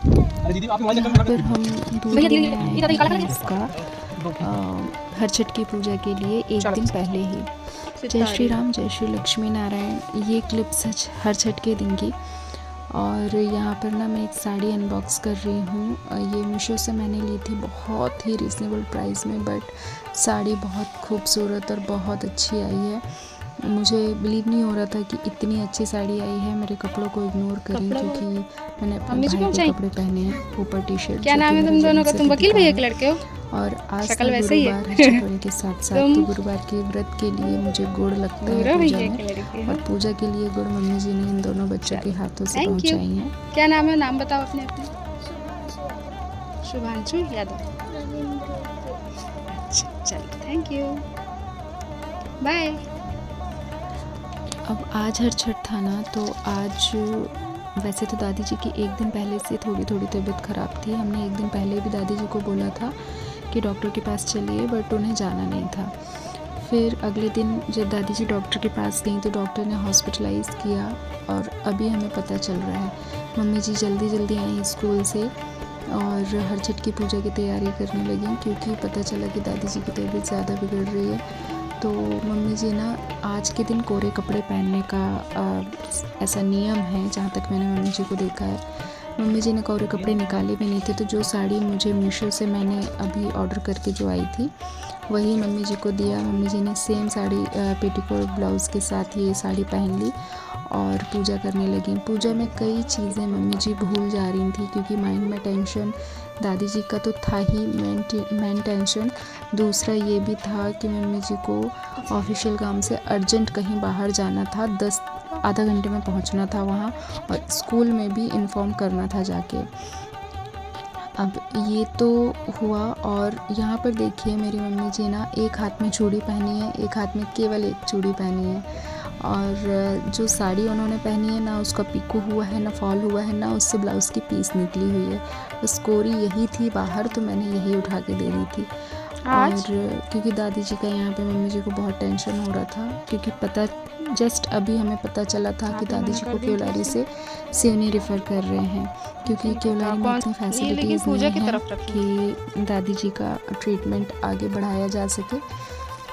यहाँ पर हम दूध लेने आए हैं इसका हर छठ की पूजा के लिए एक दिन पहले ही। जय श्री राम, जय श्री लक्ष्मी नारायण। ये क्लिप सच हर छठ के दिन की। और यहाँ पर ना मैं एक साड़ी अनबॉक्स कर रही हूँ। ये मीशो से मैंने ली थी बहुत ही रिजनेबल प्राइस में, बट साड़ी बहुत खूबसूरत और बहुत अच्छी आई है। मुझे बिलीव नहीं हो रहा था कि इतनी अच्छी साड़ी आई है। मेरे कपड़ों को इग्नोर करें क्योंकि मैंने अपने भाई के कपड़े पहने हैं, ऊपर टी शर्ट। क्या नाम है तुम दोनों का? तुम वकील भैया के लड़के हो? और आज था गुरुवार है छठोरे के साथ साथ, तो गुरुवार के व्रत के लिए मुझे गुड़ लगता है पूजा में, और पूजा के लिए गुड़ मम्मी जी ने इन दोनों बच्चों के हाथों से पहुंचाई हैं। क्या नाम है? नाम बताओ अपने अपने। शुभांशु यादव। चलो, थैंक यू, बाय। अब आज हर छठ था ना, तो आज वैसे तो दादी जी की एक दिन पहले से थोड़ी थोड़ी तबीयत ख़राब थी। हमने एक दिन पहले भी दादी जी को बोला था कि डॉक्टर के पास चलिए, बट उन्हें जाना नहीं था। फिर अगले दिन जब दादी जी डॉक्टर के पास गई तो डॉक्टर ने हॉस्पिटलाइज़ किया, और अभी हमें पता चल रहा है। मम्मी जी जल्दी जल्दी आई स्कूल से और हर छठ की पूजा की तैयारी करने लगी, क्योंकि पता चला कि दादी जी की तबीयत ज़्यादा बिगड़ रही है। तो मम्मी जी ना आज के दिन कोरे कपड़े पहनने का ऐसा नियम है, जहाँ तक मैंने मम्मी जी को देखा है। मम्मी जी ने कोरे कपड़े निकाले भी नहीं थे, तो जो साड़ी मुझे मीशो से मैंने अभी ऑर्डर करके जो आई थी वही मम्मी जी को दिया। मम्मी जी ने सेम साड़ी पेटीकोट ब्लाउज़ के साथ ये साड़ी पहन ली और पूजा करने लगी। पूजा में कई चीज़ें मम्मी जी भूल जा रही थी, क्योंकि माइंड में टेंशन दादी जी का तो था ही, मेन टेंशन। दूसरा ये भी था कि मम्मी जी को ऑफिशियल काम से अर्जेंट कहीं बाहर जाना था, आधा घंटे में पहुंचना था वहाँ, और स्कूल में भी इन्फॉर्म करना था जाके। अब ये तो हुआ, और यहाँ पर देखिए मेरी मम्मी जी ना एक हाथ में चूड़ी पहनी है, एक हाथ में केवल एक चूड़ी पहनी है, और जो साड़ी उन्होंने पहनी है ना उसका पिको हुआ है, ना फॉल हुआ है, ना उससे ब्लाउज़ की पीस निकली हुई है। बस कोरी यही थी बाहर, तो मैंने यही उठा के दे दी थी। और क्योंकि दादी जी का यहाँ पे मम्मी जी को बहुत टेंशन हो रहा था, क्योंकि पता जस्ट अभी हमें पता चला था कि दादी जी को केवलारी से सिवनी रेफ़र कर रहे हैं, क्योंकि केवलारी में इतनी फैसिलिटीज़ नहीं है कि दादी जी का ट्रीटमेंट आगे बढ़ाया जा सके।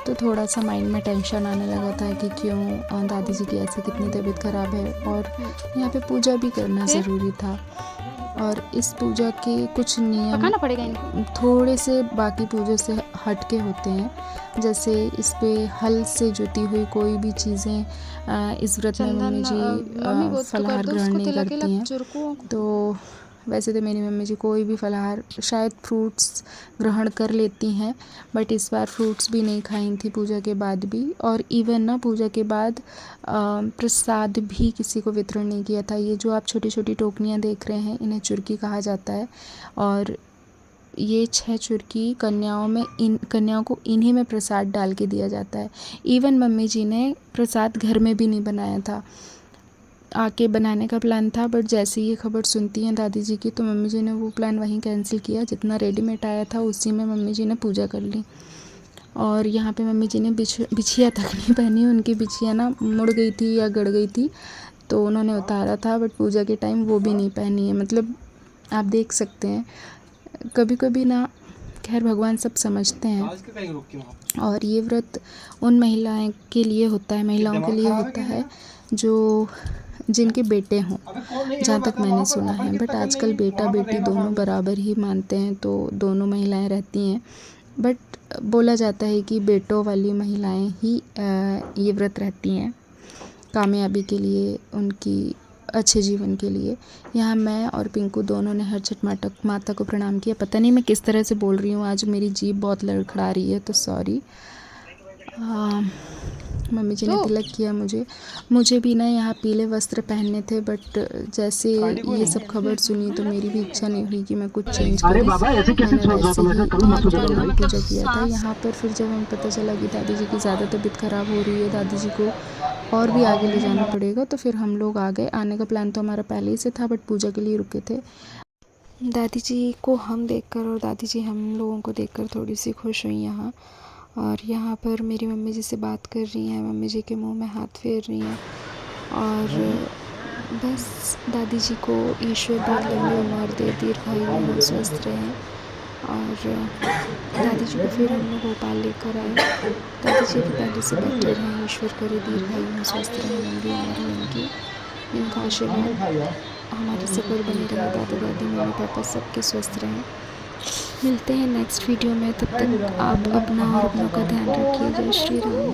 तो थोड़ा सा माइंड में टेंशन आने लगा था कि क्यों दादी जी की ऐसे कितनी तबीयत ख़राब है, और यहाँ पे पूजा भी करना ज़रूरी था। और इस पूजा के कुछ नियम थोड़े से बाकी पूजों से हट के होते हैं। जैसे इस पे हल से जुती हुई कोई भी चीज़ें इस व्रत में मम्मी जी फलाहार ग्रहण नहीं करती हैं। तो वैसे तो मेरी मम्मी जी कोई भी फलाहार, शायद फ्रूट्स ग्रहण कर लेती हैं, बट इस बार फ्रूट्स भी नहीं खाई थी पूजा के बाद भी। और इवन ना पूजा के बाद प्रसाद भी किसी को वितरण नहीं किया था। ये जो आप छोटी छोटी टोकनियाँ देख रहे हैं, इन्हें चुरकी कहा जाता है, और ये 6 चुरकी कन्याओं को इन्हीं में प्रसाद डाल के दिया जाता है। इवन मम्मी जी ने प्रसाद घर में भी नहीं बनाया था, आके बनाने का प्लान था, बट जैसे ये खबर सुनती हैं दादी जी की, तो मम्मी जी ने वो प्लान वहीं कैंसिल किया। जितना रेडीमेड आया था उसी में मम्मी जी ने पूजा कर ली। और यहाँ पे मम्मी जी ने बिछिया तक नहीं पहनी। उनकी बिछिया ना मुड़ गई थी या गड़ गई थी, तो उन्होंने उतारा था, बट पूजा के टाइम वो भी नहीं पहनी है। मतलब आप देख सकते हैं, कभी कभी ना, खैर भगवान सब समझते हैं। और ये व्रत उन महिलाओं के लिए होता है जो जिनके बेटे हों, जहाँ तक मैंने सुना है। बट आजकल बेटा बेटी दोनों बराबर ही मानते हैं, तो दोनों महिलाएं रहती हैं। बट बोला जाता है कि बेटों वाली महिलाएं ही ये व्रत रहती हैं कामयाबी के लिए, उनकी अच्छे जीवन के लिए। यहाँ मैं और पिंकू दोनों ने हर छठ माता को प्रणाम किया। पता नहीं मैं किस तरह से बोल रही हूँ, आज मेरी जीभ बहुत लड़खड़ा रही है, तो सॉरी। मम्मी जी ने तिलक किया मुझे भी ना यहाँ पीले वस्त्र पहनने थे, बट जैसे ये सब खबर सुनी तो मेरी भी इच्छा नहीं हुई कि मैं कुछ चेंज करूँ। मैंने वैसे ही पूजा किया था। यहाँ पर फिर जब हमें पता चला कि दादी जी की ज़्यादा तबीयत ख़राब हो रही है, दादी जी को और भी आगे ले जाना पड़ेगा, तो फिर हम लोग आ गए। आने का प्लान तो हमारा पहले ही से था, बट पूजा के लिए रुके थे। दादी जी को हम देखकर और दादी जी हम लोगों को देखकर थोड़ी सी खुश हुई यहाँ। और यहाँ पर मेरी मम्मी जी से बात कर रही हैं, मम्मी जी के मुंह में हाथ फेर रही हैं, और बस दादी जी को ईश्वर बहुत लंबी उम्र दे, दीर्घायु हो, स्वस्थ रहें। और दादी जी को फिर हम लोग भोपाल लेकर आए। दादी जी भी पहले से बेटर हैं, ईश्वर करे दीर्घायु हो, स्वस्थ रहें, लंबी उम्र हो इनकी। इनका आशीर्वाद हमारे सब पर बने रहे, दादा दादी मम्मी पापा सबके स्वस्थ रहें। मिलते हैं नेक्स्ट वीडियो में, तब तक आप अपना और अपनों का ध्यान रखिए। जय श्री राम।